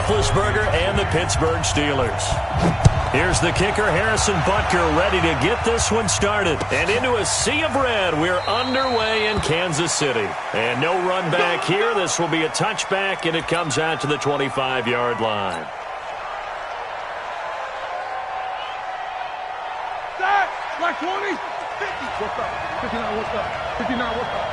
Roethlisberger and the Pittsburgh Steelers. Here's the kicker, Harrison Butker, ready to get this one started. And into a sea of red, we're underway in Kansas City. And no run back here. This will be a touchback, and it comes out to the 25-yard line. Like 20, 50. What's up? 59, what's up? 59, what's up?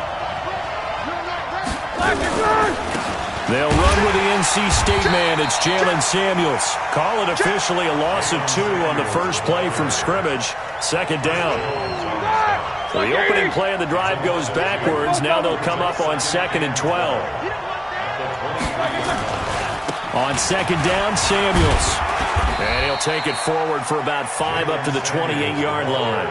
They'll run with the NC State man. It's Jalen Samuels. Call it officially a loss of 2 on the first play from scrimmage. Second down. The opening play of the drive goes backwards. Now they'll come up on 2nd and 12. On second down, Samuels. And he'll take it forward for about 5 up to the 28-yard line.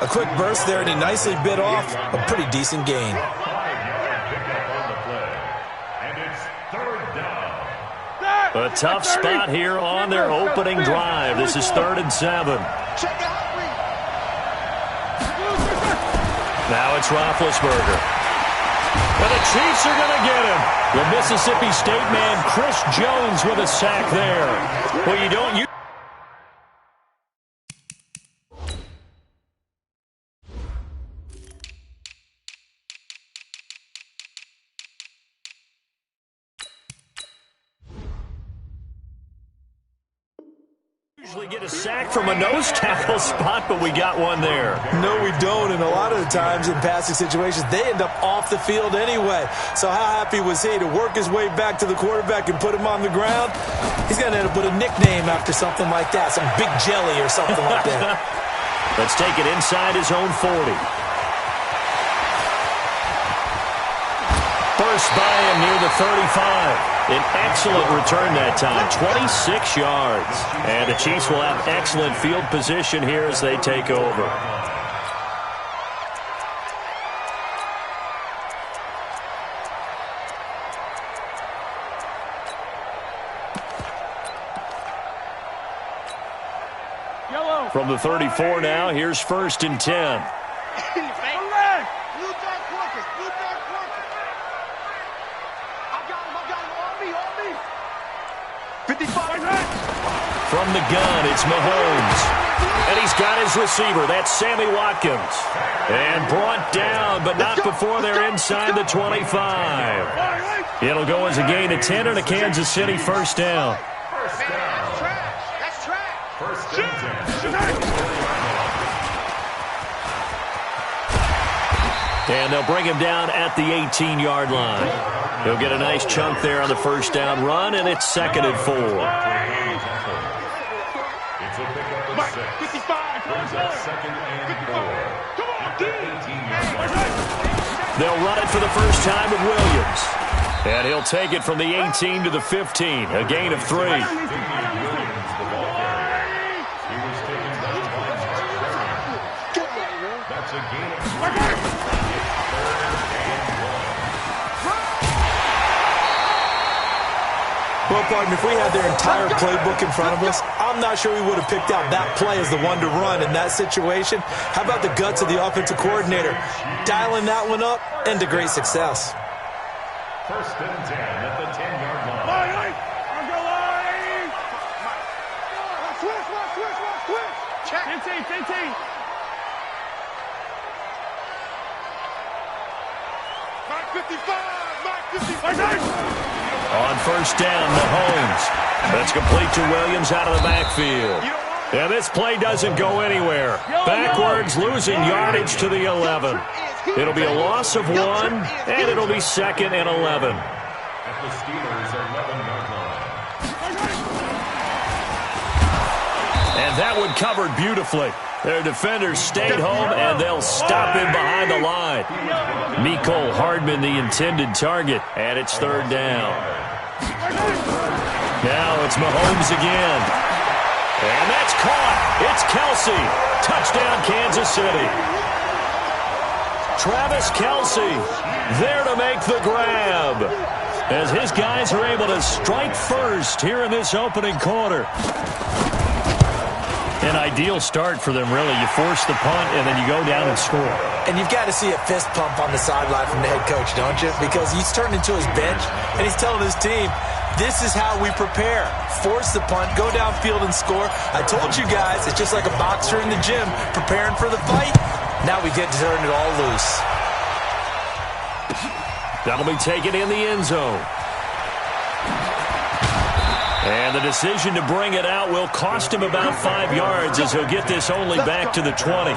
A quick burst there, and he nicely bit off a pretty decent gain. A tough spot here on their opening drive. This is 3rd and 7. Now it's Roethlisberger. And the Chiefs are going to get him. The Mississippi State man, Chris Jones, with a sack there. Well, you don't use... usually get a sack from a nose tackle spot, but we got one there. No, we don't, and a lot of the times in passing situations, they end up off the field anyway. So how happy was he to work his way back to the quarterback and put him on the ground? He's going to end up with a nickname after something like that, some Big Jelly or something like that. Let's take it inside his own 40. First by him near the 35. An excellent return that time, 26 yards. And the Chiefs will have excellent field position here as they take over. From the 34 now, here's 1st and 10. From the gun, it's Mahomes. And he's got his receiver. That's Sammy Watkins. And brought down, but not before they're inside the 25. It'll go as a gain of 10 and a Kansas City first down. And they'll bring him down at the 18-yard line. He'll get a nice chunk there on the first down run, and it's 2nd and 4. They'll run it for the first time with Williams. And he'll take it from the 18 to the 15, a gain of 3. Well, pardon me, if we had their entire playbook in front of us, I'm not sure we would have picked out that play as the one to run in that situation. How about the guts of the offensive coordinator? Dialing that one up into great success. 1st and 10 at the 10-yard line. Switch. Check. 15. Mark 55. On first down, Mahomes. That's complete to Williams out of the backfield. And this play doesn't go anywhere. Backwards, losing yardage to the 11. It'll be a loss of 1, and it'll be 2nd and 11. At the Steelers' 11-yard line. And that one covered beautifully. Their defenders stayed home, and they'll stop him behind the line. Mecole Hardman, the intended target, and it's 3rd down. Now it's Mahomes again. And that's caught. It's Kelce. Touchdown, Kansas City. Travis Kelce there to make the grab, as his guys are able to strike first here in this opening quarter. An ideal start for them, really. You force the punt, and then you go down and score. And you've got to see a fist pump on the sideline from the head coach, don't you? Because he's turned into his bench, and he's telling his team, This is how we prepare. Force the punt, go downfield and score. I told you guys, it's just like a boxer in the gym preparing for the fight. Now we get to turn it all loose. That'll be taken in the end zone. And the decision to bring it out will cost him about 5 yards as he'll get this only back to the 20.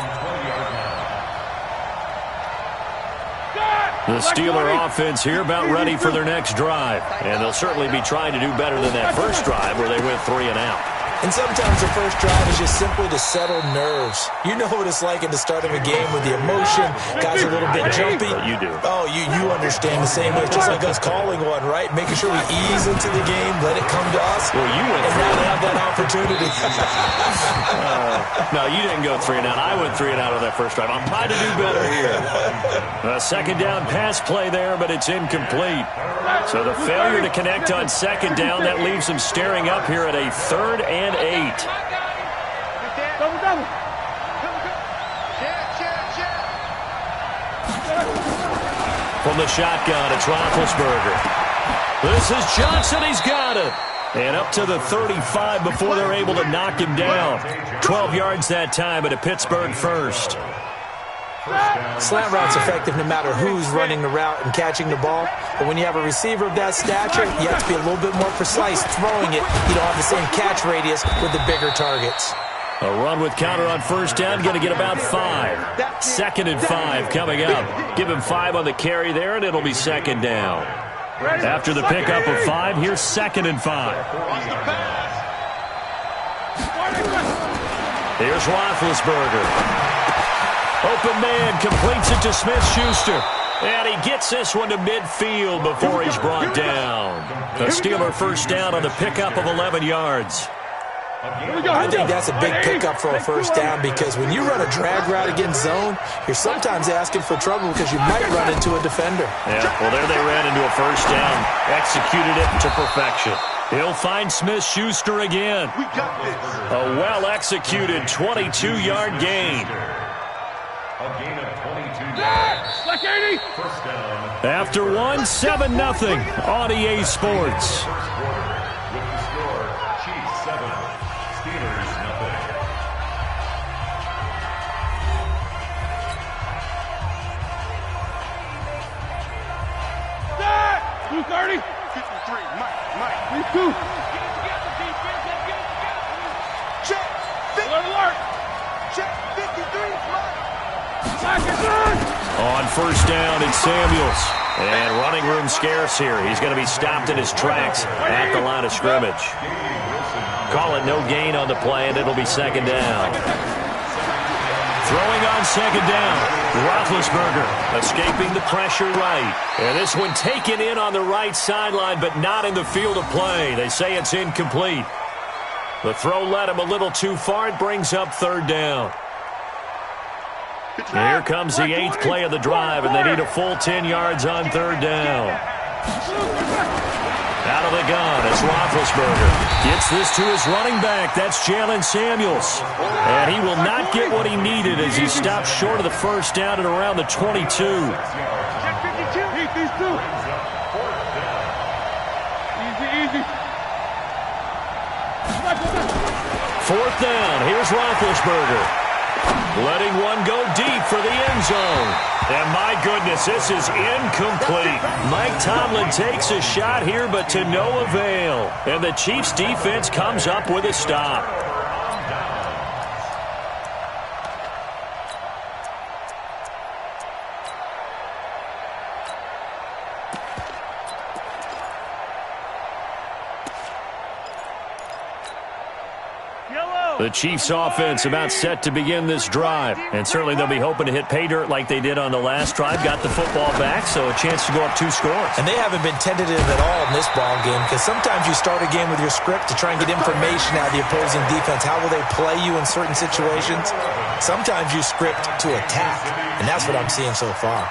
The Steeler offense here about ready for their next drive. And they'll certainly be trying to do better than that first drive where they went 3 and out. And sometimes the first drive is just simply to settle nerves. You know what it's like at the start of a game with the emotion. Guys are a little bit jumpy. You do. Oh, you understand the same way. It's just like us calling one, right? Making sure we ease into the game, let it come to us. Well, you went and now they have that opportunity. No, you didn't go 3 and out. I went 3 and out on that first drive. I'm trying to do better here. A second down pass play there, but it's incomplete. So the failure to connect on second down, that leaves him staring up here at a 3rd and 8. Double. From the shotgun, it's Roethlisberger. This is Johnson. He's got it. And up to the 35 before they're able to knock him down. 12 yards that time, but a Pittsburgh first. Slant route's effective no matter who's running the route and catching the ball. But when you have a receiver of that stature, you have to be a little bit more precise throwing it. You don't have the same catch radius with the bigger targets. A run with counter on first down, going to get about 5. 2nd and 5 coming up. Give him 5 on the carry there, and it'll be second down. After the pickup of 5, here's 2nd and 5. Here's Roethlisberger. Open man completes it to Smith-Schuster. And he gets this one to midfield before he's brought down. A Steeler first down on the pickup of 11 yards. I think that's a big pickup for a first down because when you run a drag route against zone, you're sometimes asking for trouble because you might run into a defender. Yeah, well, there they ran into a first down. Executed it to perfection. He'll find Smith-Schuster again. A well-executed 22-yard gain. After 1, 7-0 on EA Sports. On first down, it's Samuels. And running room scarce here. He's going to be stopped in his tracks at the line of scrimmage. Call it no gain on the play, and it'll be second down. Throwing on second down, Roethlisberger escaping the pressure right. And this one taken in on the right sideline, but not in the field of play. They say it's incomplete. The throw led him a little too far. It brings up third down. Here comes the 8th play of the drive, and they need a full 10 yards on third down. Out of the gun, it's Roethlisberger. Gets this to his running back. That's Jalen Samuels. And he will not get what he needed as he stops short of the first down at around the 22. Fourth down, here's Roethlisberger. Letting one go deep for the end zone. And my goodness, this is incomplete. Mike Tomlin takes a shot here, but to no avail. And the Chiefs' defense comes up with a stop. The Chiefs offense about set to begin this drive. And certainly they'll be hoping to hit pay dirt like they did on the last drive. Got the football back, so a chance to go up 2 scores. And they haven't been tentative at all in this ball game because sometimes you start a game with your script to try and get information out of the opposing defense. How will they play you in certain situations? Sometimes you script to attack, and that's what I'm seeing so far.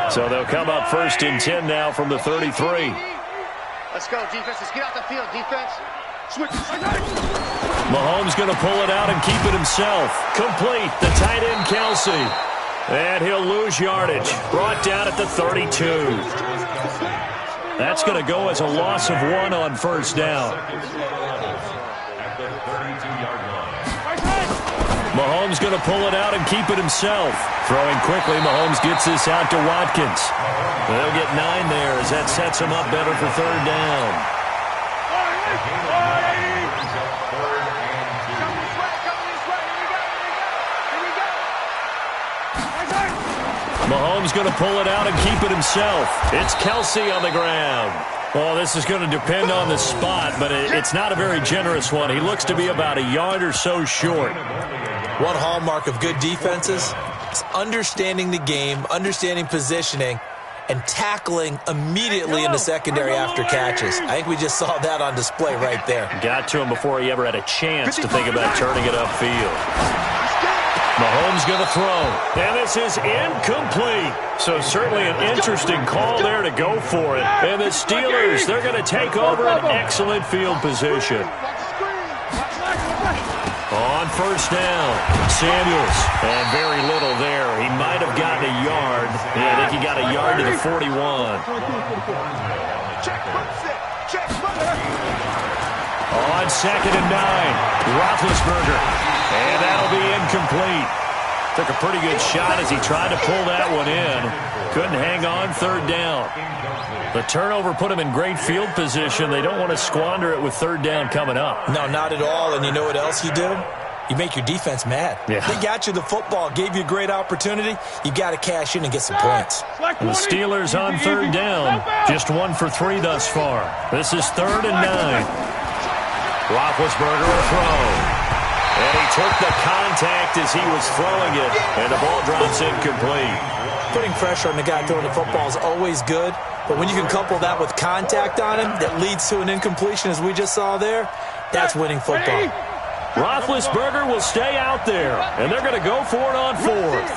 So they'll come up 1st and 10 now from the 33. Let's go, defense. Let's get out the field, defense. Switch. Mahomes going to pull it out and keep it himself. Complete. The tight end, Kelsey. And he'll lose yardage. Brought down at the 32. That's going to go as a loss of 1 on first down. Mahomes going to pull it out and keep it himself. Throwing quickly, Mahomes gets this out to Watkins. They'll get 9 there as that sets him up better for third down. Mahomes going to pull it out and keep it himself. It's Kelsey on the ground. Well, this is going to depend on the spot, but it's not a very generous one. He looks to be about a yard or so short. One hallmark of good defenses is understanding the game, understanding positioning, and tackling immediately in the secondary after catches. I think we just saw that on display right there. Got to him before he ever had a chance to think about turning it upfield. Mahomes going to throw, and this is incomplete. So certainly an interesting call there to go for it. And the Steelers, they're going to take over an excellent field position. On first down, Samuels, and very little there. He might have gotten a yard. Yeah, I think he got a yard to the 41. On 2nd and 9, Roethlisberger, and that'll be incomplete. Took a pretty good shot as he tried to pull that one in. Couldn't hang on third down. The turnover put him in great field position. They don't want to squander it with third down coming up. No, not at all. And you know what else you do? You make your defense mad. Yeah. They got you the football, gave you a great opportunity. You got to cash in and get some points. And the Steelers on third down. Just 1 for 3 thus far. This is 3rd and 9. Roethlisberger will throw. And he took the contact as he was throwing it. And the ball drops incomplete. Putting pressure on the guy throwing the football is always good. But when you can couple that with contact on him that leads to an incompletion, as we just saw there, that's winning football. Roethlisberger will stay out there, and they're going to go for it on 4th.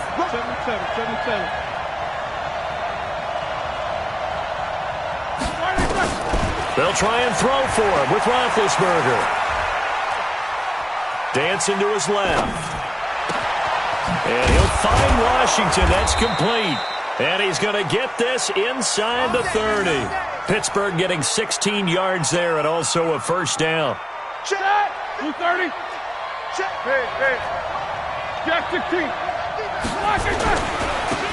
7-7. They'll try and throw for him with Roethlisberger. Dancing to his left. And he'll find Washington. That's complete. And he's going to get this inside the 30. Pittsburgh getting 16 yards there and also a first down. Check. 230. Check. Hey. Jack 16.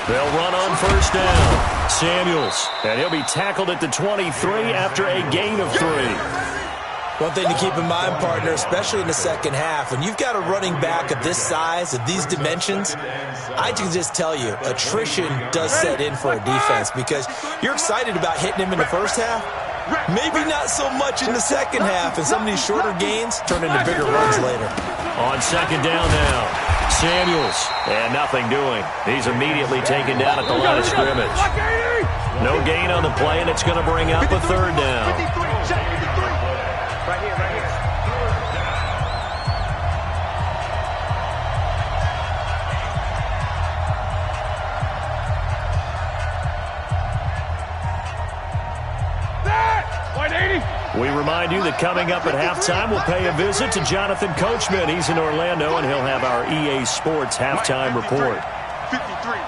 They'll run on first down. Samuels. And he'll be tackled at the 23 after a gain of 3. One thing to keep in mind, partner, especially in the second half, when you've got a running back of this size, of these dimensions, I can just tell you, attrition does set in for a defense because you're excited about hitting him in the first half. Maybe not so much in the second half, and some of these shorter gains turn into bigger runs later. On 2nd down now, Samuels, and nothing doing. He's immediately taken down at the line of scrimmage. No gain on the play, and it's going to bring up a 3rd down. Right here. We remind you that coming up at halftime, we'll pay a visit to Jonathan Coachman. He's in Orlando, and he'll have our EA Sports halftime report. 53.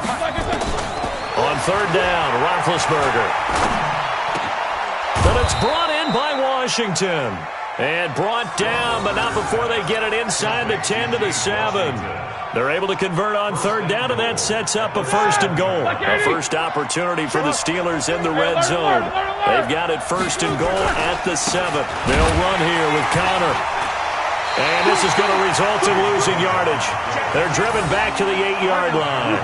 On 3rd down, Roethlisberger. But it's brought in by Washington. And brought down, but not before they get it inside the 10 to the 7. They're able to convert on 3rd down, and that sets up a 1st and goal. A first opportunity for the Steelers in the red zone. They've got it 1st and goal at the 7th. They'll run here with Connor. And this is going to result in losing yardage. They're driven back to the 8-yard line.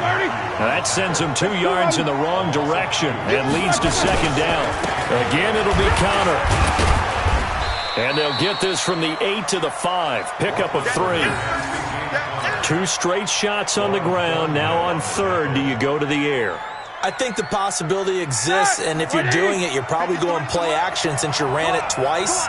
Now that sends them 2 yards in the wrong direction and leads to 2nd down. Again, it'll be Connor. And they'll get this from the 8 to the 5. Pickup of 3. 2 straight shots on the ground. Now on 3rd, do you go to the air? I think the possibility exists, and if you're doing it, you're probably going play action since you ran it twice.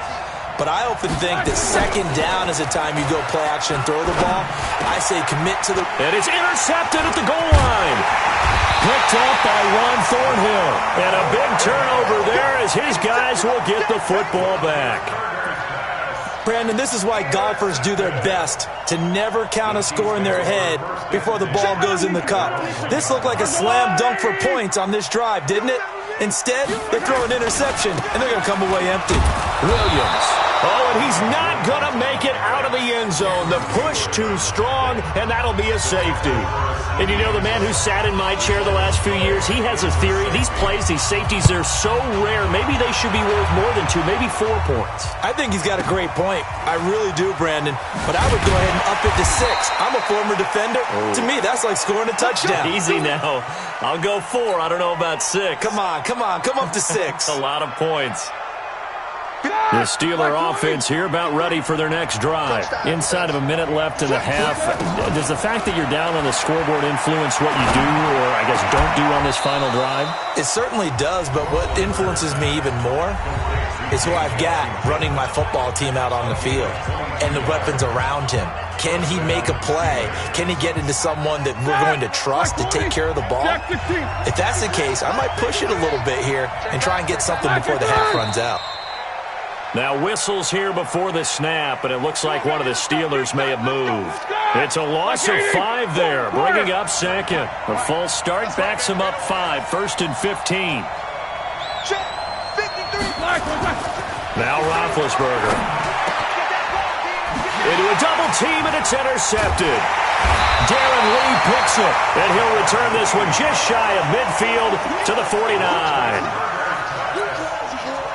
But I often think that 2nd down is the time you go play action and throw the ball. I say commit to the... And it's intercepted at the goal line. Picked up by Ron Thornhill. And a big turnover there as his guys will get the football back. Brandon, this is why golfers do their best to never count a score in their head before the ball goes in the cup. This looked like a slam dunk for points on this drive, didn't it? Instead, they throw an interception, and they're going to come away empty. Williams. Oh, and he's not going to make it out of the end zone. The push too strong, and that'll be a safety. And you know, the man who sat in my chair the last few years, he has a theory. These plays, these safeties, they're so rare. Maybe they should be worth more than 2, maybe 4 points. I think he's got a great point. I really do, Brandon. But I would go ahead and up it to 6. I'm a former defender. Oh. To me, that's like scoring a touchdown. Easy now. I'll go 4. I don't know about 6. Come on. Come up to 6. A lot of points. The Steeler offense here about ready for their next drive. Inside of a minute left in the half. Does the fact that you're down on the scoreboard influence what you do, or I guess don't do on this final drive? It certainly does, but what influences me even more is who I've got running my football team out on the field and the weapons around him. Can he make a play? Can he get into someone that we're going to trust to take care of the ball? If that's the case, I might push it a little bit here and try and get something before the half runs out. Now whistles here before the snap, and it looks like one of the Steelers may have moved. It's a loss of 5 there, bringing up second. A false start backs him up 5, 1st and 15. Now Roethlisberger. Into a double team, and it's intercepted. Darren Lee picks it, and he'll return this one just shy of midfield to the 49.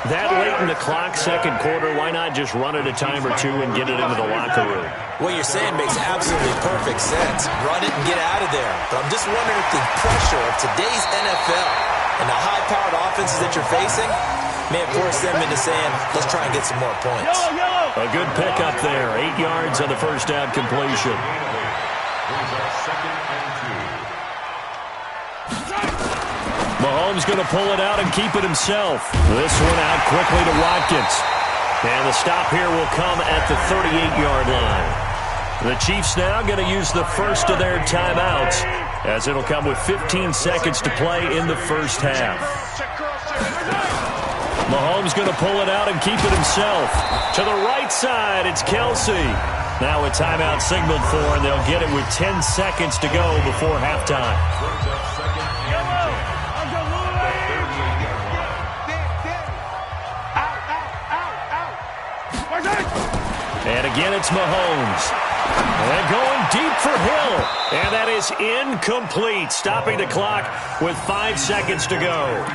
That late in the clock, second quarter, why not just run it a time or 2 and get it into the locker room? What you're saying makes absolutely perfect sense. Run it and get out of there. But I'm just wondering if the pressure of today's NFL and the high-powered offenses that you're facing may have forced them into saying, let's try and get some more points. A good pickup there. 8 yards on the first down completion. Mahomes going to pull it out and keep it himself. This one out quickly to Watkins. And the stop here will come at the 38-yard line. The Chiefs now going to use the first of their timeouts, as it'll come with 15 seconds to play in the first half. Mahomes going to pull it out and keep it himself. To the right side, it's Kelsey. Now a timeout signaled for, and they'll get it with 10 seconds to go before halftime. And again, it's Mahomes. And going deep for Hill. And that is incomplete. Stopping the clock with 5 seconds to go.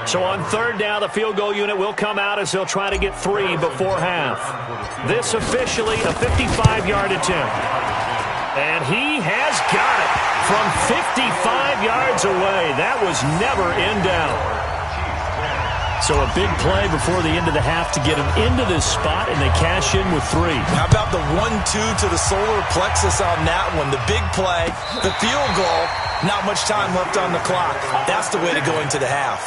So on third down, the field goal unit will come out as they'll try to get 3 before half. This officially a 55-yard attempt. And he has got it from 55 yards away. That was never in doubt. So a big play before the end of the half to get him into this spot, and they cash in with 3. How about the 1-2 to the solar plexus on that one? The big play, the field goal, not much time left on the clock. That's the way to go into the half.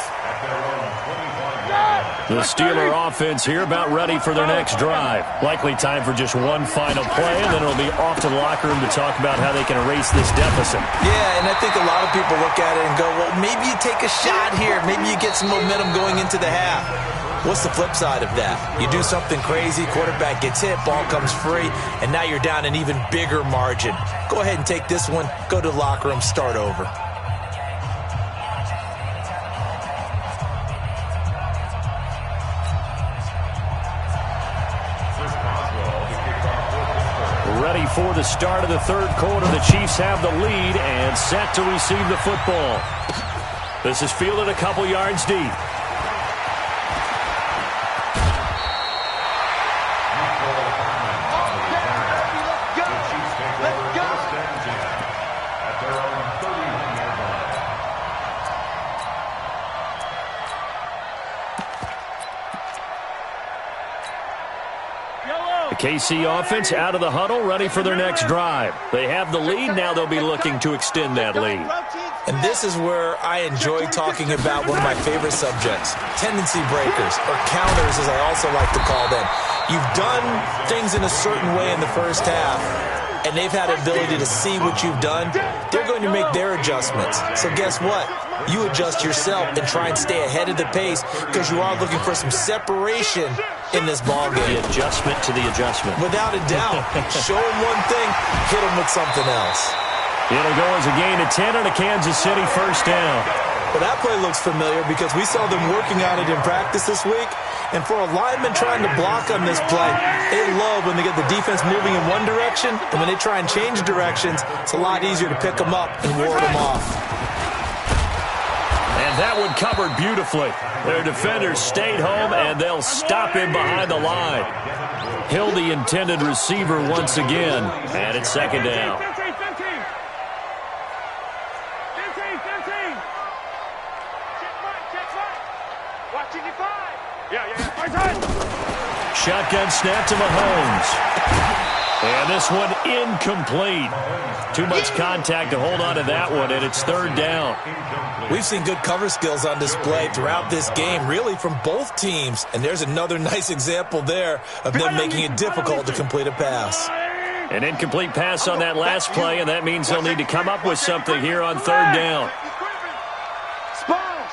The Steeler offense here about ready for their next drive. Likely time for just one final play, and then it'll be off to the locker room to talk about how they can erase this deficit. Yeah, and I think a lot of people look at it and go, well, maybe you take a shot here. Maybe you get some momentum going into the half. What's the flip side of that? You do something crazy, quarterback gets hit, ball comes free, and now you're down an even bigger margin. Go ahead and take this one, go to the locker room, start over. Ready for the start of the third quarter. The Chiefs have the lead and set to receive the football. This is fielded a couple yards deep. The KC offense out of the huddle, ready for their next drive. They have the lead. Now they'll be looking to extend that lead. And this is where I enjoy talking about one of my favorite subjects, tendency breakers, or counters as I also like to call them. You've done things in a certain way in the first half, and they've had the ability to see what you've done, they're going to make their adjustments. So guess what? You adjust yourself and try and stay ahead of the pace because you are looking for some separation in this ball game. The adjustment to the adjustment. Without a doubt. Show them one thing, hit them with something else. It'll go as a gain of 10 on a Kansas City first down. Well, that play looks familiar because we saw them working on it in practice this week. And for a lineman trying to block on this play, they love when they get the defense moving in one direction, and when they try and change directions, it's a lot easier to pick them up and ward them off. And that one covered beautifully. Their defenders stayed home, and they'll stop him behind the line. Hill, the intended receiver once again, and it's second down. Shotgun snap to Mahomes. And this one incomplete. Too much contact to hold on to that one, and it's third down. We've seen good cover skills on display throughout this game, really from both teams. And there's another nice example there of them making it difficult to complete a pass. An incomplete pass on that last play, and that means they'll need to come up with something here on third down. Sponge,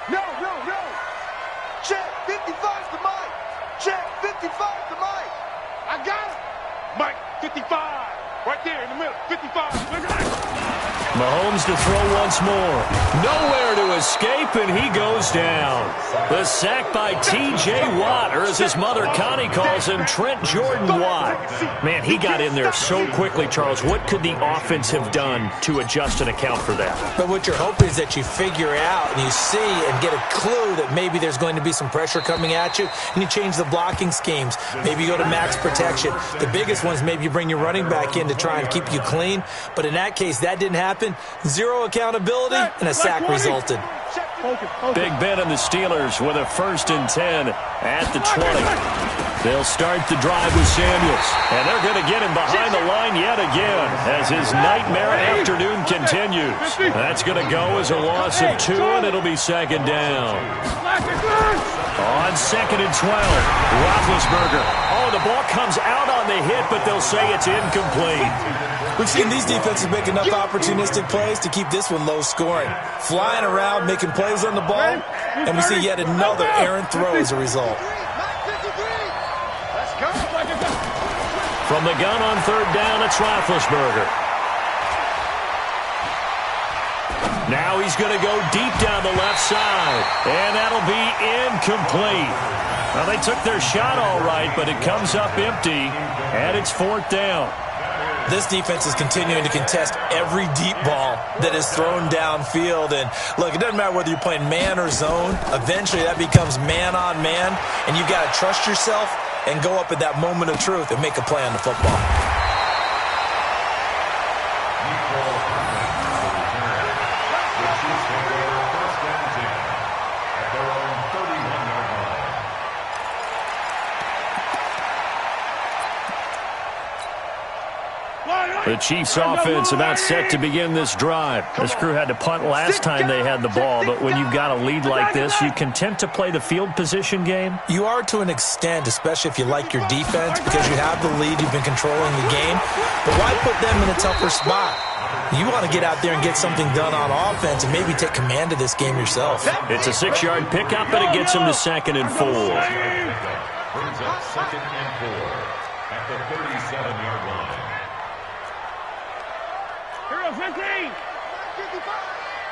no. Check, 55's the mic. Check, 55's the mic. I got it. Mike, 55. Right there in the middle, 55. Mahomes to throw once more. Nowhere to escape, and he goes down. The sack by T.J. Watt, or as his mother Connie calls him, Trent Jordan Watt. Man, he got in there so quickly, Charles. What could the offense have done to adjust and account for that? But what you're hoping is that you figure out and you see and get a clue that maybe there's going to be some pressure coming at you, and you change the blocking schemes. Maybe you go to max protection. The biggest ones, maybe you bring your running back in to try and keep you clean. But in that case, that didn't happen. Zero accountability, and a sack resulted. Big Ben and the Steelers with a 1st and 10 at the 20. They'll start the drive with Samuels, and they're going to get him behind the line yet again as his nightmare afternoon continues. That's going to go as a loss of 2, and it'll be second down. On 2nd and 12, Roethlisberger. Oh, the ball comes out on the hit, but they'll say it's incomplete. We've seen these defenses make enough opportunistic plays to keep this one low scoring. Flying around, making plays on the ball, and we see yet another errant throw as a result. From the gun on third down, it's Roethlisberger. Now he's going to go deep down the left side, and that'll be incomplete. Well, they took their shot all right, but it comes up empty, and it's 4th down. This defense is continuing to contest every deep ball that is thrown downfield. And, look, it doesn't matter whether you're playing man or zone. Eventually, that becomes man-on-man, and you've got to trust yourself and go up at that moment of truth and make a play on the football. The Chiefs offense about set to begin this drive. This crew had to punt last time they had the ball, but when you've got a lead like this, you content to play the field position game? You are to an extent, especially if you like your defense, because you have the lead, you've been controlling the game. But why put them in a tougher spot? You want to get out there and get something done on offense and maybe take command of this game yourself. It's a 6-yard pickup, and it gets them to 2nd and 4. Brings up 2nd and 4 at the 37-yard line. 15!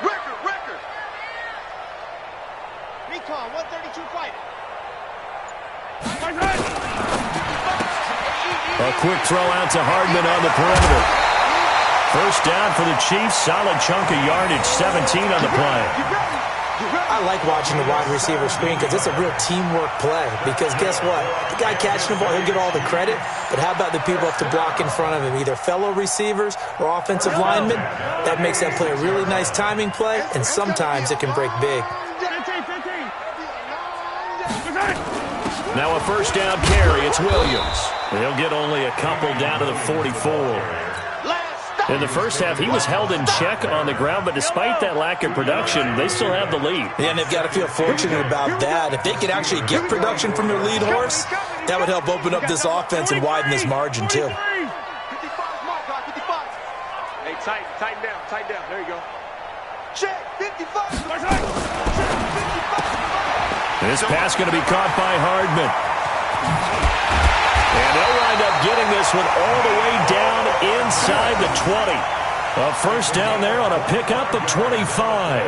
Record! Recon, 132 fighter. A quick throw out to Hardman on the perimeter. First down for the Chiefs. Solid chunk of yardage, 17 on the play. I like watching the wide receiver screen because it's a real teamwork play. Because guess what? The guy catching the ball, he'll get all the credit. But how about the people have to block in front of him, either fellow receivers or offensive linemen? That makes that play a really nice timing play, and sometimes it can break big. Now a first down carry. It's Williams. He'll get only a couple down to the 44. In the first half, he was held in check on the ground, but despite that lack of production, they still have the lead. Yeah, and they've got to feel fortunate about that. If they could actually get production from their lead horse, that would help open up this offense and widen this margin, too. Tighten down. There you go. Check 55. Check 55. This pass going to be caught by Hardman. And they'll wind up getting this one all the way down inside the 20. A first down there on a pickup of 25.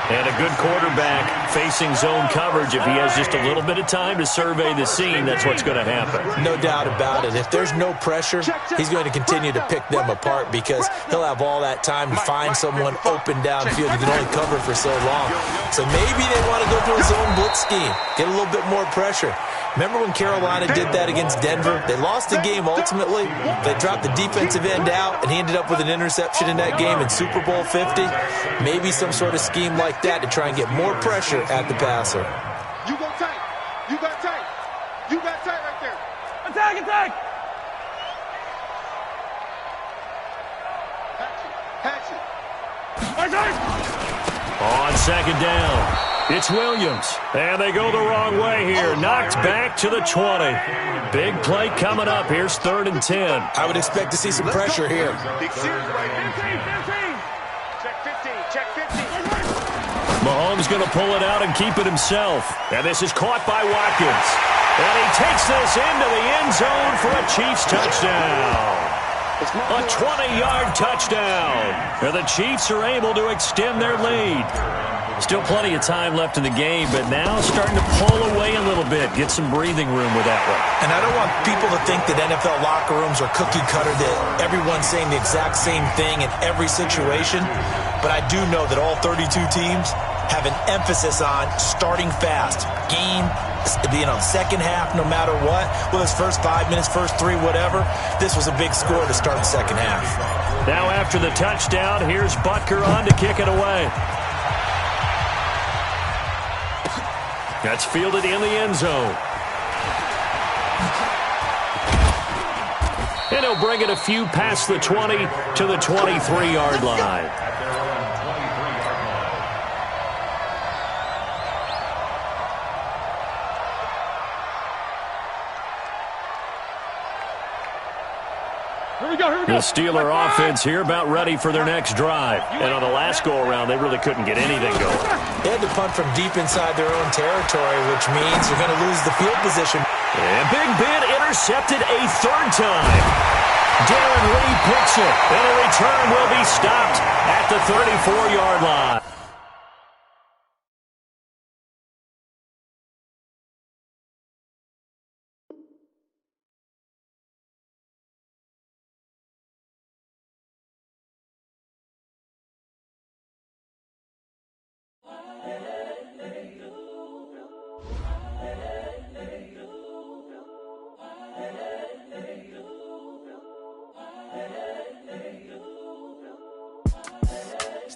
And a good quarterback facing zone coverage. If he has just a little bit of time to survey the scene, that's what's going to happen. No doubt about it. If there's no pressure, he's going to continue to pick them apart because he'll have all that time to find someone open downfield. He can only cover for so long. So maybe they want to go to a zone blitz scheme, get a little bit more pressure. Remember when Carolina did that against Denver? They lost the game ultimately. They dropped the defensive end out, and he ended up with an interception in that game in Super Bowl 50. Maybe some sort of scheme like that to try and get more pressure at the passer. You go tight. You got tight. You got tight right there. Attack! Hatchet. On second down, it's Williams. And they go the wrong way here. Knocked back to the 20. Big play coming up. Here's 3rd and 10. I would expect to see some pressure here. Big series right here. 15. Check 15. Mahomes going to pull it out and keep it himself. And this is caught by Watkins. And he takes this into the end zone for a Chiefs touchdown. A 20-yard touchdown. And the Chiefs are able to extend their lead. Still plenty of time left in the game, but now starting to pull away a little bit, get some breathing room with that one. And I don't want people to think that NFL locker rooms are cookie cutter, that everyone's saying the exact same thing in every situation. But I do know that all 32 teams have an emphasis on starting fast. Second half, no matter what. Well, it's first 5 minutes, first 3, whatever. This was a big score to start the second half. Now after the touchdown, here's Butker on to kick it away. That's fielded in the end zone. And he'll bring it a few past the 20 to the 23-yard line. The Steeler offense here about ready for their next drive. And on the last go-around, they really couldn't get anything going. They had to punt from deep inside their own territory, which means they're going to lose the field position. And Big Ben intercepted a 3rd time. Darren Lee picks it, and a return will be stopped at the 34-yard line.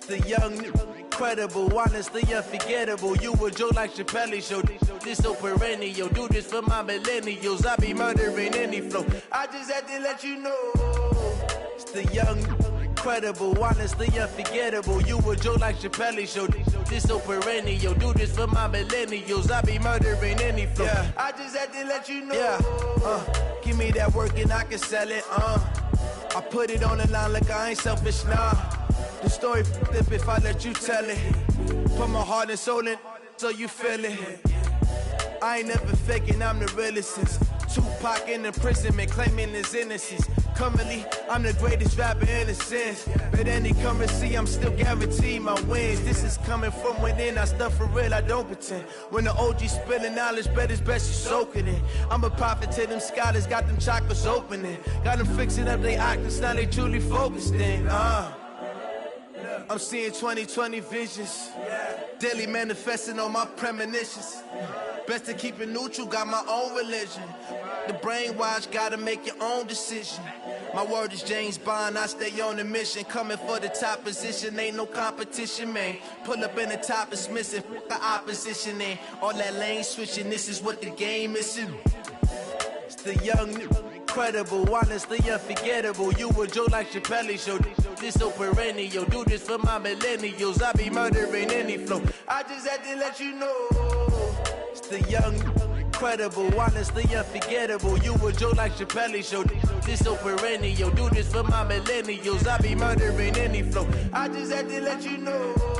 The young, incredible, honestly unforgettable. You a joke like Chappelle Show. This so perennial. Do this for my millennials. I be murdering any flow. I just had to let you know. It's the young, incredible, honestly unforgettable. You a joke like Chappelle Show. This so perennial. Do this for my millennials. I be murdering any flow. Yeah. I just had to let you know. Yeah. Give me that work and I can sell it. I put it on the line like I ain't selfish, nah. The story flip if I let you tell it. Put my heart and soul in so you feel it. I ain't never faking, I'm the realest since Tupac in imprisonment, claiming his innocence. Currently, I'm the greatest rapper in a sense. But any currency, I'm still guaranteed my wins. This is coming from within, I stuff for real, I don't pretend. When the OG spilling knowledge, bet it's best you soak it in. I'm a prophet to them scholars, got them chakras opening. Got them fixing up their octaves, now they truly focused in. I'm seeing 2020 visions. Daily manifesting on my premonitions. Best to keep it neutral, got my own religion. The brainwash, gotta make your own decision. My word is James Bond, I stay on a mission. Coming for the top position, ain't no competition, man. Pull up in the top, it's missing, the opposition ain't. All that lane switching, this is what the game is. It's the young, incredible, honestly unforgettable. You a joke like Chappelle Show. This so perennial. Do this for my millennials. I be murdering any flow. I just had to let you know. It's the young, incredible, honestly unforgettable. You a joke like Chappelle Show. This so perennial. Do this for my millennials. I be murdering any flow. I just had to let you know.